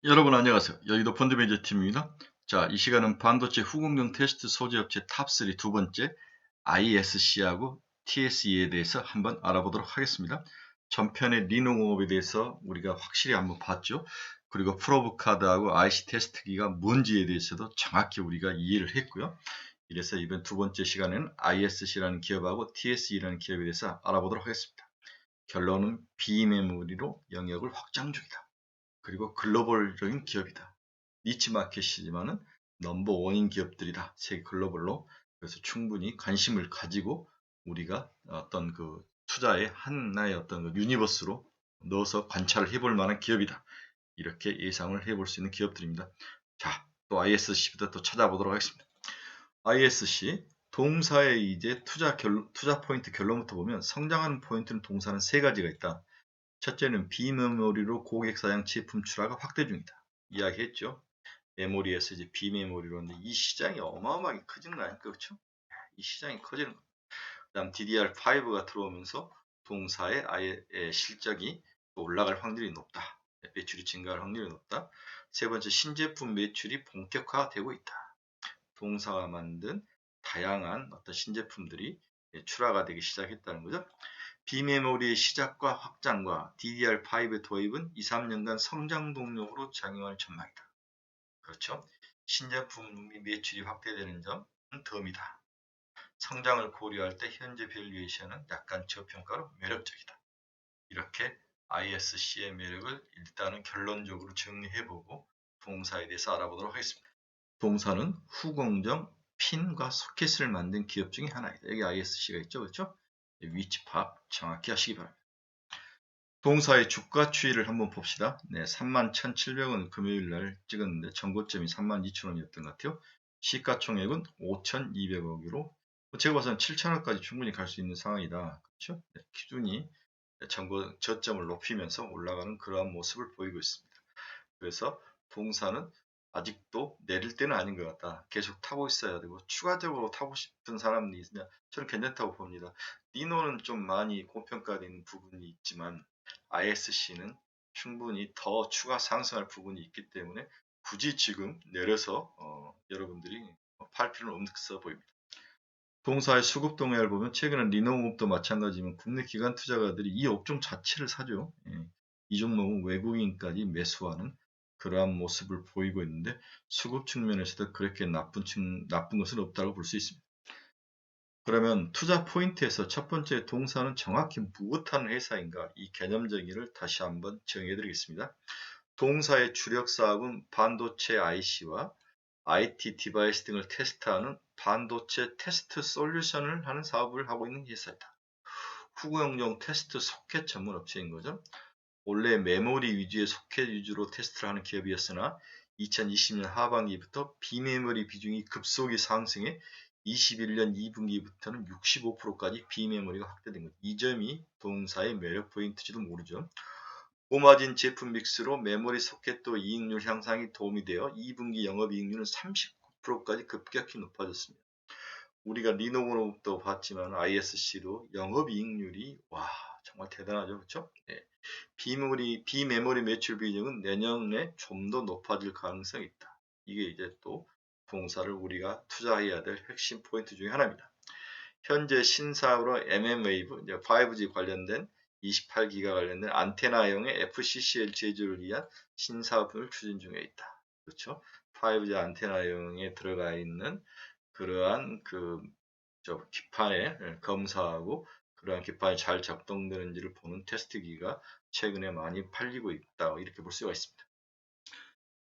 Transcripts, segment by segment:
여러분 안녕하세요. 여의도 펀드매니저 팀입니다. 자, 이 시간은 반도체 후공정 테스트 소재 업체 탑3 두 번째 ISC하고 TSE에 대해서 한번 알아보도록 하겠습니다. 전편의 리노공업에 대해서 우리가 확실히 한번 봤죠. 그리고 프로브 카드하고 IC 테스트기가 뭔지에 대해서도 정확히 우리가 이해를 했고요. 이래서 이번 두 번째 시간에는 ISC라는 기업하고 TSE라는 기업에 대해서 알아보도록 하겠습니다. 결론은 비메모리로 영역을 확장 중이다. 그리고 글로벌적인 기업이다. 니치 마켓이지만은 넘버 원인 기업들이다. 세계 글로벌로. 그래서 충분히 관심을 가지고 우리가 어떤 그 투자의 하나의 어떤 그 유니버스로 넣어서 관찰을 해볼 만한 기업이다. 이렇게 예상을 해볼 수 있는 기업들입니다. 자, 또 ISC부터 또 찾아보도록 하겠습니다. ISC 동사의 이제 투자 포인트 결론부터 보면 성장하는 포인트는 동사는 세 가지가 있다. 첫째는 비메모리로 고객 사양 제품 출하가 확대 중이다. 이야기했죠. 메모리에서 이제 비메모리로 이 시장이 어마어마하게 커지는 거 아닙니까? 그렇죠? 이 시장이 커지는 거. 그다음 DDR5가 들어오면서 동사의 아예 실적이 올라갈 확률이 높다. 매출이 증가할 확률이 높다. 세 번째, 신제품 매출이 본격화되고 있다. 동사가 만든 다양한 어떤 신제품들이 출하가 되기 시작했다는 거죠. 비메모리의 시작과 확장과 DDR5의 도입은 2, 3년간 성장 동력으로 작용할 전망이다. 그렇죠? 신제품 매출이 확대되는 점은 덤이다. 성장을 고려할 때 현재 밸류에이션은 약간 저평가로 매력적이다. 이렇게 ISC의 매력을 일단은 결론적으로 정리해보고 동사에 대해서 알아보도록 하겠습니다. 동사는 후공정 핀과 소켓을 만든 기업 중에 하나이다. 여기 ISC가 있죠, 그렇죠? 위치 파악 정확히 하시기 바랍니다. 동사의 주가 추이를 한번 봅시다. 네, 31,700원 금요일 날 찍었는데 전고점이 32,000원이었던 것 같아요. 시가총액은 5,200억으로 제가 봐서는 7,000원까지 충분히 갈 수 있는 상황이다. 그렇죠? 네, 기준이 저점을 높이면서 올라가는 그러한 모습을 보이고 있습니다. 그래서 동사는 아직도 내릴 때는 아닌 것 같다. 계속 타고 있어야 되고 추가적으로 타고 싶은 사람이 있으면 저는 괜찮다고 봅니다. 니노는 좀 많이 고평가된 부분이 있지만 ISC는 충분히 더 추가 상승할 부분이 있기 때문에 굳이 지금 내려서 여러분들이 팔 필요는 없어 보입니다. 동사의 수급 동향을 보면 최근에 리노공업도 마찬가지지만 국내 기관 투자가들이 이 업종 자체를 사죠. 이 종목은 외국인까지 매수하는 그러한 모습을 보이고 있는데 수급 측면에서도 그렇게 나쁜 것은 없다고 볼 수 있습니다. 그러면 투자 포인트에서 첫 번째 동사는 정확히 무엇하는 회사인가 이 개념 정의를 다시 한번 정해 드리겠습니다. 동사의 주력 사업은 반도체 IC와 IT 디바이스 등을 테스트하는 반도체 테스트 솔루션을 하는 사업을 하고 있는 회사이다. 후공정 테스트 소켓 전문 업체인 거죠. 원래 메모리 위주의 소켓 위주로 테스트를 하는 기업이었으나 2020년 하반기부터 비메모리 비중이 급속히 상승해 21년 2분기부터는 65%까지 비메모리가 확대된 것. 이 점이 동사의 매력 포인트지도 모르죠. 고마진 제품 믹스로 메모리 소켓도 이익률 향상이 도움이 되어 2분기 영업이익률은 39%까지 급격히 높아졌습니다. 우리가 리노그룹도 봤지만 ISC도 영업이익률이 와 정말 대단하죠, 그렇죠? 네. 비메모리 매출 비중은 내년에 좀 더 높아질 가능성이 있다. 이게 이제 또 동사를 우리가 투자해야 될 핵심 포인트 중에 하나입니다. 현재 신사업으로 mm웨이브, 5G 관련된 28기가 관련된 안테나형의 FCCL 제조를 위한 신사업을 추진 중에 있다. 그렇죠? 5G 안테나형에 들어가 있는 그러한 기판에 검사하고 그러한 기판이 잘 작동되는지를 보는 테스트기가 최근에 많이 팔리고 있다. 이렇게 볼 수가 있습니다.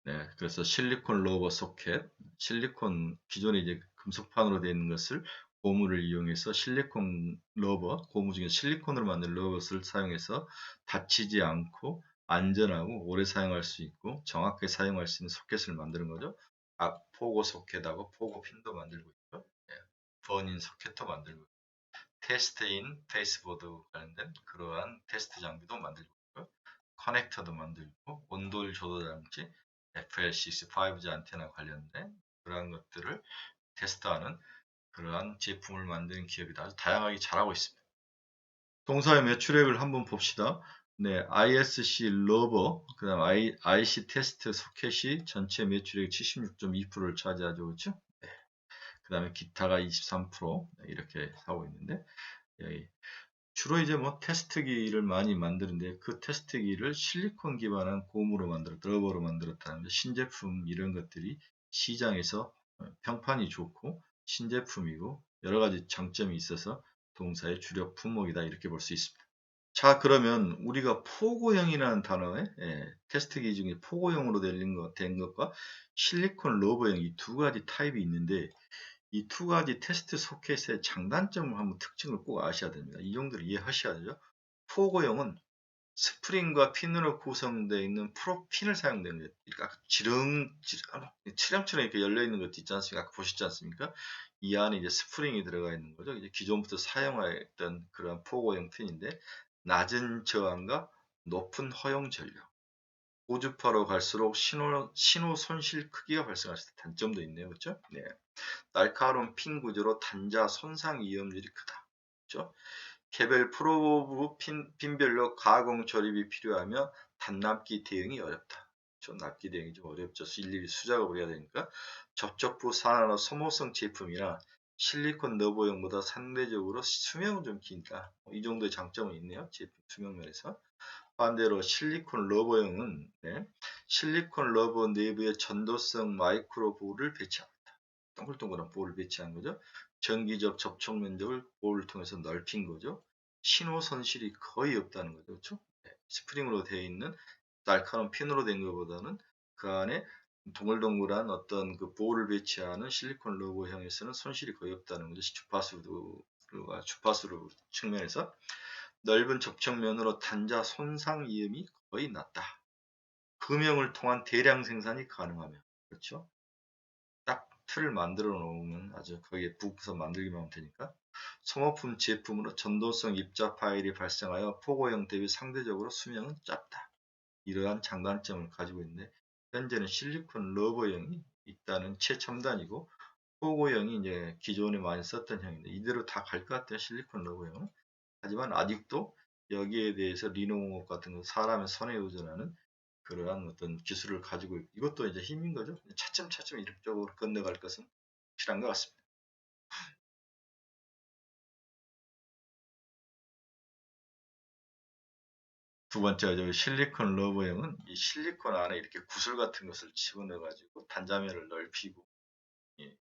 네, 그래서 실리콘 로버 소켓, 실리콘 기존에 이제 금속판으로 되어 있는 것을 고무를 이용해서 실리콘 러버, 고무 중에 실리콘으로 만든 러버를 사용해서 다치지 않고 안전하고 오래 사용할 수 있고 정확하게 사용할 수 있는 소켓을 만드는 거죠. 포고 소켓하고 포고 핀도 만들고 있고, 버닌 소켓도 만들고 있고, 테스트인 페이스보드 관련된 그러한 테스트 장비도 만들고 있고, 커넥터도 만들고, 온도 조절 장치, FLCC 5G 안테나 관련된 그러한 것들을 테스트하는 그러한 제품을 만드는 기업이다. 아주 다양하게 잘하고 있습니다. 동사의 매출액을 한번 봅시다. 네, ISC 러버, 그 다음 IC 테스트 소켓이 전체 매출액 76.2%를 차지하죠. 그렇죠? 네. 그 다음에 기타가 23% 이렇게 하고 있는데, 여기 주로 이제 뭐 테스트기를 많이 만드는데 그 테스트기를 실리콘 기반한 고무로 러버로 만들었다는 신제품 이런 것들이 시장에서 평판이 좋고 신제품이고 여러 가지 장점이 있어서 동사의 주력 품목이다 이렇게 볼 수 있습니다. 자, 그러면 우리가 포고형이라는 단어에 테스트기 중에 포고형으로 된 것과 실리콘 러버형 이 두 가지 타입이 있는데 이 두 가지 테스트 소켓의 장단점을 한번 특징을 꼭 아셔야 됩니다. 이 정도를 이해하셔야 되죠. 포고형은 스프링과 핀으로 구성되어 있는 프로핀을 사용되는 거예요. 그러니까 칠형처럼 이렇게 열려 있는 것도 있지 않습니까? 아까 보셨지 않습니까? 이 안에 이제 스프링이 들어가 있는 거죠. 이제 기존부터 사용하였던 그런 포고형 핀인데 낮은 저항과 높은 허용 전력. 고주파로 갈수록 신호 손실 크기가 발생할 수 있는 단점도 있네요. 그렇죠? 네. 날카로운 핀 구조로 단자 손상 위험률이 크다. 그렇죠? 개별 프로브 핀별로 가공 조립이 필요하며 단납기 대응이 어렵다. 좀 납기 대응이 좀 어렵죠. 일일이 수작업을 해야 되니까. 접촉부 산화로 소모성 제품이나 실리콘 러버형보다 상대적으로 수명은 좀 긴다. 이 정도의 장점은 있네요. 제품 수명 면에서. 반대로 실리콘 러버형은 실리콘 러버 내부에 전도성 마이크로 볼을 배치합니다. 동글동글한 볼을 배치한 거죠. 전기적 접촉 면적을 볼을 통해서 넓힌 거죠. 신호 손실이 거의 없다는 거죠. 그렇죠? 스프링으로 되어 있는 날카로운 핀으로 된 것보다는 그 안에 동글동글한 어떤 그 볼을 배치하는 실리콘 러버형에서는 손실이 거의 없다는 거죠. 주파수로 측면에서 넓은 접촉면으로 단자 손상 위험이 거의 낮다. 금형을 통한 대량 생산이 가능하며 그렇죠? 딱 틀을 만들어 놓으면 아주 거기에 부서 만들기만 하면 되니까 소모품 제품으로 전도성 입자 파일이 발생하여 포고형 대비 상대적으로 수명은 짧다. 이러한 장단점을 가지고 있는데 현재는 실리콘 러버형이 있다는 최첨단이고 포고형이 이제 기존에 많이 썼던 형인데 이대로 다 갈 것 같아요. 실리콘 러버형은. 하지만 아직도 여기에 대해서 리노공업 같은 거 사람의 손에 의존하는 그러한 어떤 기술을 가지고 있고 이것도 이제 힘인 거죠. 차츰차츰 이쪽으로 건너갈 것은 확실한 것 같습니다. 두 번째, 실리콘 러버형은 이 실리콘 안에 이렇게 구슬 같은 것을 집어넣어 가지고 단자면을 넓히고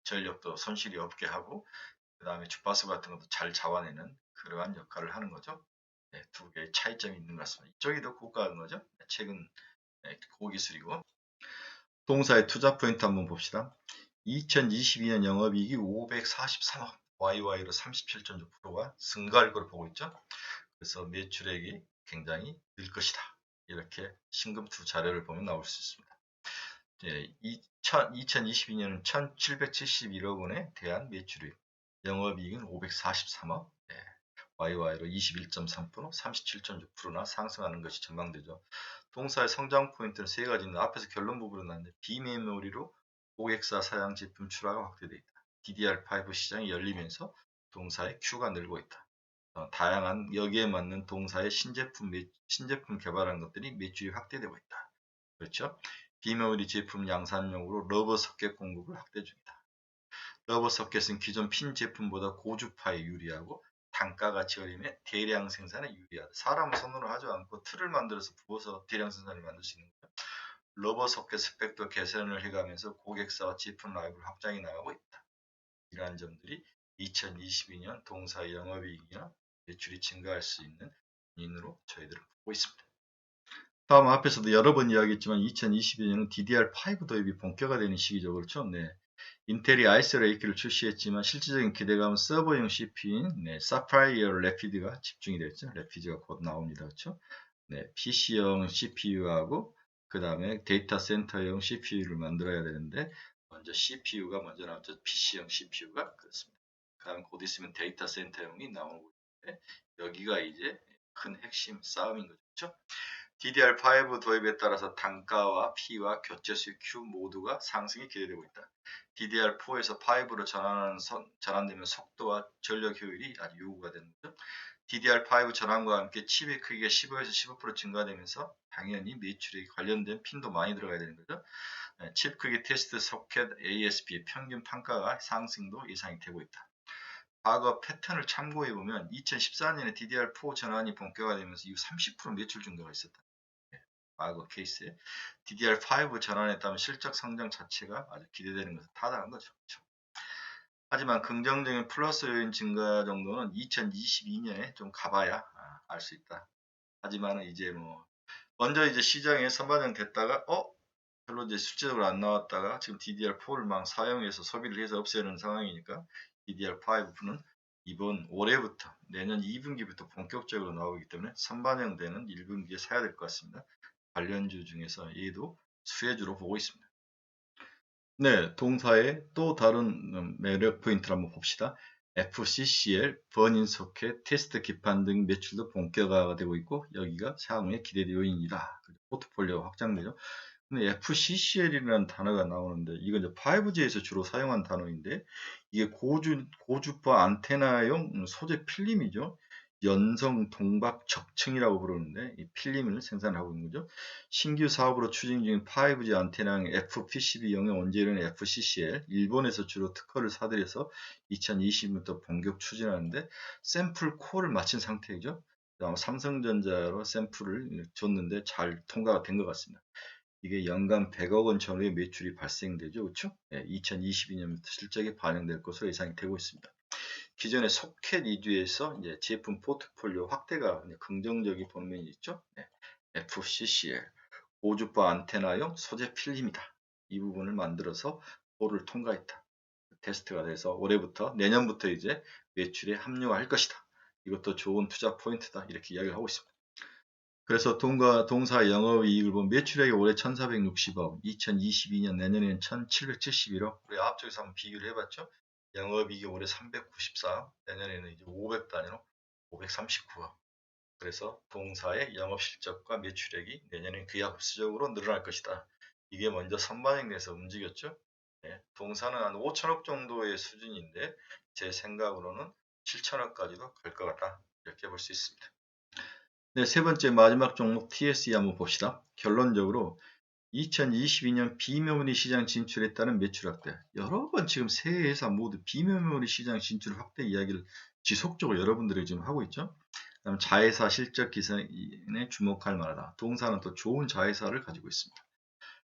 전력도 손실이 없게 하고 그 다음에 주파수 같은 것도 잘 잡아내는 그러한 역할을 하는 거죠. 네, 두 개의 차이점이 있는 것 같습니다. 이쪽이 더 고가인 거죠. 최근 고기술이고 동사의 투자 포인트 한번 봅시다. 2022년 영업이익이 543억 YY로 37.6%가 증가할 것으로 보고 있죠. 그래서 매출액이 굉장히 늘 것이다. 이렇게 신금투 자료를 보면 나올 수 있습니다. 2022년은 1771억 원에 대한 매출액, 영업이익은 543억, YY로 21.3%, 37.6%나 상승하는 것이 전망되죠. 동사의 성장 포인트는 세 가지인데 앞에서 결론 부분으로 나왔는데 비메모리로 고객사 사양 제품 출하가 확대되어 있다. DDR5 시장이 열리면서 동사의 Q가 늘고 있다. 다양한 여기에 맞는 동사의 신제품 개발한 것들이 매출이 확대되고 있다. 그렇죠? 비메모리 제품 양산용으로 러버 석계 공급을 확대 중이다. 러버 서켓은 기존 핀 제품보다 고주파에 유리하고 단가가 저렴해 대량 생산에 유리하다. 사람 손으로 하지 않고 틀을 만들어서 부어서 대량 생산을 만들 수 있는 거죠. 러버 서켓 스펙도 개선을 해가면서 고객사와 제품 라이브를 확장해 나가고 있다. 이러한 점들이 2022년 동사 영업이익이나 매출이 증가할 수 있는 원인으로 저희들은 보고 있습니다. 다음 앞에서도 여러 번 이야기했지만 2022년은 DDR5 도입이 본격화되는 시기죠. 그렇죠? 네. 인텔이 아이스 레이크를 출시했지만 실질적인 기대감은 서버용 CPU인 사파이어 레피드가 집중이 됐죠. 레피드가 곧 나옵니다. 그렇죠? 네, PC용 CPU하고 그 다음에 데이터 센터용 CPU를 만들어야 되는데 먼저 CPU가 먼저 나왔죠. PC용 CPU가 그렇습니다. 그 다음 곧 있으면 데이터 센터용이 나오고 있는데 여기가 이제 큰 핵심 싸움인 거죠. 그렇죠? DDR5 도입에 따라서 단가와 P와 교체 수익 Q 모두가 상승이 기대되고 있다. DDR4에서 5로 전환되면 속도와 전력 효율이 아주 요구가 되는 거죠. DDR5 전환과 함께 칩의 크기가 15에서 15% 증가되면서 당연히 매출에 관련된 핀도 많이 들어가야 되는 거죠. 칩 크기 테스트 소켓 ASP 평균 판가가 상승도 예상이 되고 있다. 과거 패턴을 참고해 보면 2014년에 DDR4 전환이 본격화되면서 이후 30% 매출 증가가 있었다. 과거 케이스에 DDR5 전환했다면 실적 성장 자체가 아주 기대되는 것은 타당한 거죠. 그렇죠? 하지만 긍정적인 플러스 요인 증가 정도는 2022년에 좀 가봐야 알 수 있다. 하지만 이제 먼저 이제 시장에 선반영 됐다가 별로 이제 실질적으로 안 나왔다가 지금 DDR4를 막 사용해서 소비를 해서 없애는 상황이니까 DDR5는 이번 올해부터 내년 2분기부터 본격적으로 나오기 때문에 선반영되는 1분기에 사야 될 것 같습니다. 관련주 중에서 얘도 수혜주로 보고 있습니다. 네, 동사의 또 다른 매력 포인트를 한번 봅시다. FCCL, 버닝 소켓, 테스트 기판 등 매출도 본격화가 되고 있고 여기가 향후의 기대 요인이다. 포트폴리오 확장되죠. 근데 FCCL이라는 단어가 나오는데 이건 이제 5G에서 주로 사용한 단어인데 이게 고주파 안테나용 소재 필름이죠. 연성 동박 적층이라고 부르는데 이 필름을 생산하고 있는 거죠. 신규 사업으로 추진 중인 5G 안테나용 FPCB 영역 원재료는 FCCL, 일본에서 주로 특허를 사들여서 2020년부터 본격 추진하는데 샘플 코어를 마친 상태이죠. 삼성전자로 샘플을 줬는데 잘 통과가 된 것 같습니다. 이게 연간 100억 원 전후의 매출이 발생되죠. 그렇죠? 2022년부터 실적에 반영될 것으로 예상이 되고 있습니다. 기존의 소켓 위주에서 이제 제품 포트폴리오 확대가 긍정적인 방면이 있죠. FCCL, 고주파 안테나용 소재 필름이다. 이 부분을 만들어서 볼을 통과했다. 테스트가 돼서 올해부터 내년부터 이제 매출에 합류할 것이다. 이것도 좋은 투자 포인트다. 이렇게 이야기를 하고 있습니다. 그래서 동사 영업이익을 보면 매출액이 올해 1460억, 2022년 내년에는 1771억. 우리 앞쪽에서 한번 비교를 해봤죠. 영업이익이 올해 394억, 내년에는 이제 500단위로 539억. 그래서 동사의 영업실적과 매출액이 내년에 기하급수적으로 늘어날 것이다. 이게 먼저 선반영돼서 움직였죠. 동사는 한 5천억 정도의 수준인데 제 생각으로는 7천억까지도 갈 것 같다. 이렇게 볼 수 있습니다. 네, 세 번째 마지막 종목 TSE 한번 봅시다. 결론적으로 2022년 비메모리 시장 진출에 따른 매출 확대. 여러 번 지금 새 회사 모두 비메모리 시장 진출 확대 이야기를 지속적으로 여러분들이 지금 하고 있죠. 그다음 자회사 실적 기사에 주목할 만하다. 동사는 또 좋은 자회사를 가지고 있습니다.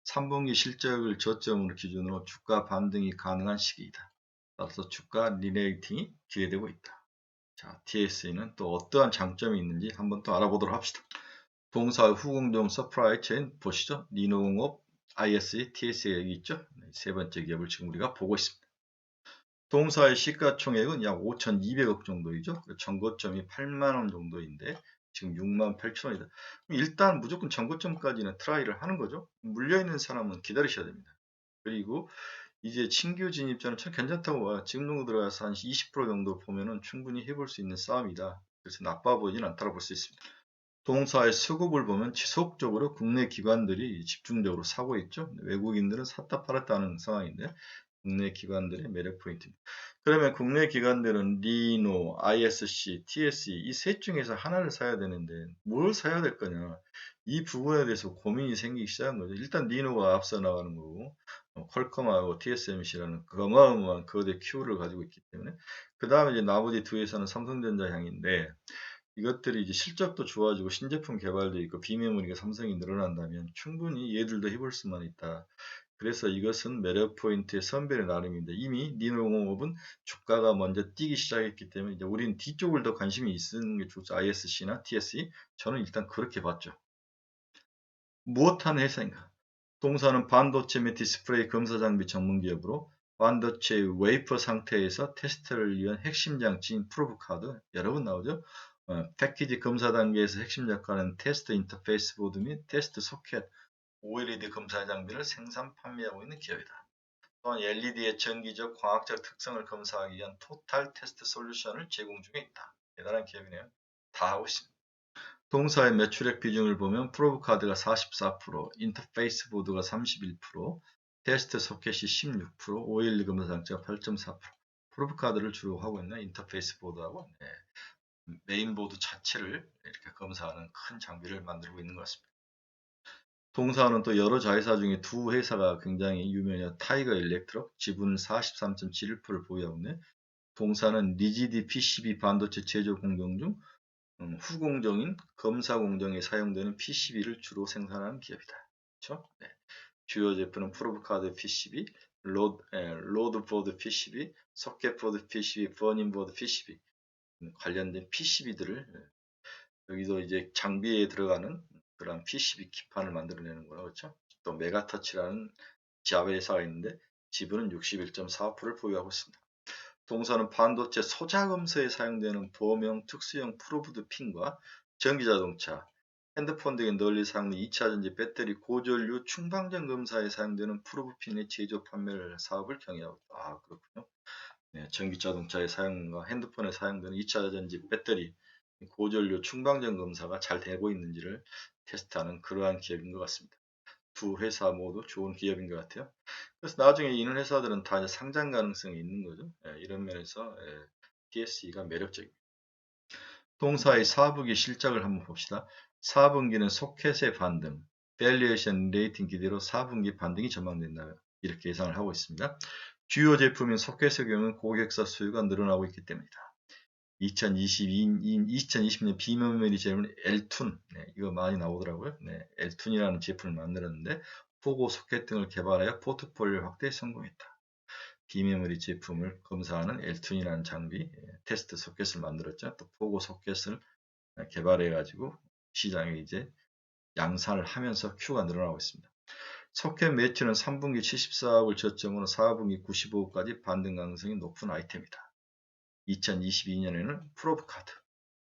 3분기 실적을 저점으로 기준으로 주가 반등이 가능한 시기이다. 따라서 주가 리레이팅이 기대되고 있다. 자, TSE는 또 어떠한 장점이 있는지 한번 또 알아보도록 합시다. 동사 후공정 서프라이 체인 보시죠. 니노공업, ISE, TSE 여기 있죠. 세 번째 기업을 지금 우리가 보고 있습니다. 동사의 시가총액은 약 5,200억 정도이죠. 전고점이 8만원 정도인데 지금 6만 8천원이다. 일단 무조건 전고점까지는 트라이를 하는 거죠. 물려있는 사람은 기다리셔야 됩니다. 그리고 이제 신규 진입자는 참 괜찮다고 봐. 지금 정도 들어가서 한 20% 정도 보면은 충분히 해볼 수 있는 싸움이다. 그래서 나빠 보이진 않다고 볼 수 있습니다. 동사의 수급을 보면 지속적으로 국내 기관들이 집중적으로 사고 있죠. 외국인들은 샀다 팔았다 하는 상황인데 국내 기관들의 매력 포인트입니다. 그러면 국내 기관들은 리노, ISC, TSE 이 셋 중에서 하나를 사야 되는데 뭘 사야 될 거냐. 이 부분에 대해서 고민이 생기기 시작한 거죠. 일단 리노가 앞서 나가는 거고 퀄컴하고 TSMC라는 어마어마한 거대 큐를 가지고 있기 때문에 그 다음에 이제 나머지 두 회사는 삼성전자 향인데 이것들이 이제 실적도 좋아지고 신제품 개발도 있고 비메모리가 삼성이 늘어난다면 충분히 얘들도 해볼 수만 있다. 그래서 이것은 매력 포인트의 선별의 나름인데 이미 니노공업은 주가가 먼저 뛰기 시작했기 때문에 이제 우리는 뒤쪽을 더 관심이 있는 게 좋죠. ISC나 TSE 저는 일단 그렇게 봤죠. 무엇하는 회사인가? 동사는 반도체 및 디스플레이 검사 장비 전문 기업으로 반도체 웨이퍼 상태에서 테스트를 위한 핵심 장치인 프로브 카드 여러 번 나오죠. 패키지 검사 단계에서 핵심 역할은 테스트 인터페이스 보드 및 테스트 소켓, OLED 검사 장비를 생산 판매하고 있는 기업이다. 또한 LED의 전기적 광학적 특성을 검사하기 위한 토탈 테스트 솔루션을 제공 중에 있다. 대단한 기업이네요. 다 하고 있습니다. 동사의 매출액 비중을 보면 프로브 카드가 44%, 인터페이스 보드가 31%, 테스트 소켓이 16%, OLED 검사 장치가 8.4%. 프로브 카드를 주로 하고 있는 인터페이스 보드하고 메인보드 자체를 이렇게 검사하는 큰 장비를 만들고 있는 것 같습니다. 동사는 또 여러 자회사 중에 두 회사가 굉장히 유명해요. 타이거 일렉트록 지분 43.71%를 보유하고 있는 동사는 리지드 PCB 반도체 제조 공정 중 후공정인 검사 공정에 사용되는 PCB를 주로 생산하는 기업이다. 그렇죠? 네. 주요 제품은 프로브카드 PCB, 로드보드 PCB, 소켓보드 PCB, 버닝보드 PCB 관련된 PCB들을 여기서 이제 장비에 들어가는 그런 PCB 기판을 만들어내는 거라 그렇죠? 또 메가터치라는 자회사가 있는데 지분은 61.45%를 보유하고 있습니다. 동사는 반도체 소자검사에 사용되는 범용 특수형 프로브드 핀과 전기자동차, 핸드폰 등에 널리 사용되는 2차전지 배터리 고전류 충방전 검사에 사용되는 프로브 핀의 제조 판매를 사업을 경영하고 있다. 아, 그렇군요. 네, 전기자동차에 사용과 핸드폰에 사용되는 2차전지 배터리 고전류 충방전 검사가 잘 되고 있는지를 테스트하는 그러한 기업인 것 같습니다. 두 회사 모두 좋은 기업인 것 같아요. 그래서 나중에 이런 회사들은 다 상장 가능성이 있는 거죠. 이런 면에서 TSE가 매력적입니다. 동사의 4분기 실적을 한번 봅시다. 4분기는 소켓의 반등, 밸류에이션 레이팅 기대로 4분기 반등이 전망된다. 이렇게 예상을 하고 있습니다. 주요 제품인 소켓의 경우는 고객사 수요가 늘어나고 있기 때문이다. 2020년 비메모리 제품 엘툰, 이거 많이 나오더라고요. 엘툰이라는 제품을 만들었는데 포고 소켓 등을 개발하여 포트폴리오 확대에 성공했다. 비메모리 제품을 검사하는 엘툰이라는 장비, 테스트 소켓을 만들었죠. 또 포고 소켓을 개발해 가지고 시장에 이제 양산을 하면서 큐가 늘어나고 있습니다. 소켓 매출은 3분기 74억을 저점으로 4분기 95억까지 반등 가능성이 높은 아이템이다. 2022년에는 프로브카드,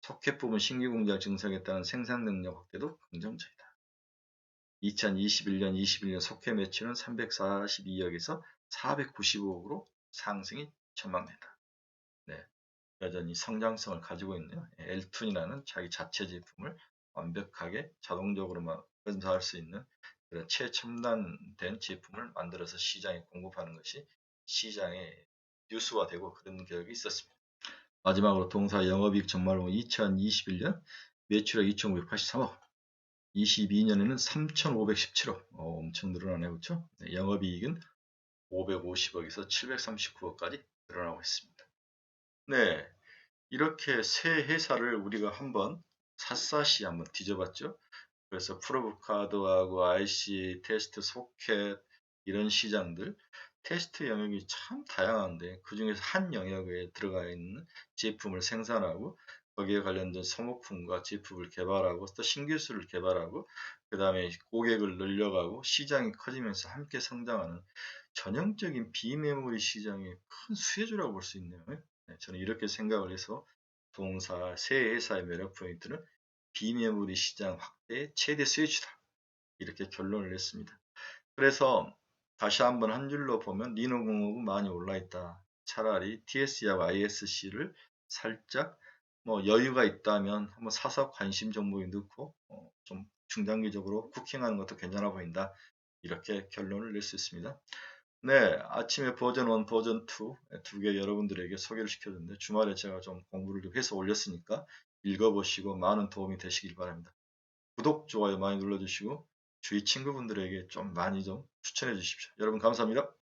소켓 부분 신규 공장 증설했다는 생산 능력 확대도 긍정적이다. 2021년, 21년 소켓 매출은 342억에서 495억으로 상승이 전망된다. 네, 여전히 성장성을 가지고 있네요. 엘툰이라는 자기 자체 제품을 완벽하게 자동적으로 검사할 수 있는 그런 최첨단된 제품을 만들어서 시장에 공급하는 것이 시장에 뉴스화되고 그런 경력이 있었습니다. 마지막으로 동사 영업이익 전망은 2021년 매출액 2,583억, 22년에는 3,517억, 엄청 늘어나네요, 그렇죠? 네, 영업이익은 550억에서 739억까지 늘어나고 있습니다. 네, 이렇게 세 회사를 우리가 한번 샅샅이 한번 뒤져봤죠. 그래서 프로브카드하고 IC, 테스트, 소켓 이런 시장들 테스트 영역이 참 다양한데 그 중에서 한 영역에 들어가 있는 제품을 생산하고 거기에 관련된 소모품과 제품을 개발하고 또 신기술을 개발하고 그 다음에 고객을 늘려가고 시장이 커지면서 함께 성장하는 전형적인 비메모리 시장의 큰 수혜주라고 볼 수 있네요. 네, 저는 이렇게 생각을 해서 동사 세 회사의 매력 포인트는 비메모리 시장 확대의 최대 수혜주다. 이렇게 결론을 냈습니다. 그래서 다시 한번 한 줄로 보면 리노공업은 많이 올라있다. 차라리 TSE하고 ISC를 살짝 여유가 있다면 한번 사서 관심 종목에 넣고 좀 중장기적으로 쿠킹하는 것도 괜찮아 보인다. 이렇게 결론을 낼 수 있습니다. 네, 아침에 버전 1, 버전 2 두 개 여러분들에게 소개를 시켜줬는데 주말에 제가 좀 공부를 좀 해서 올렸으니까 읽어보시고 많은 도움이 되시길 바랍니다. 구독, 좋아요 많이 눌러주시고 주위 친구분들에게 좀 많이 좀 추천해 주십시오. 여러분 감사합니다.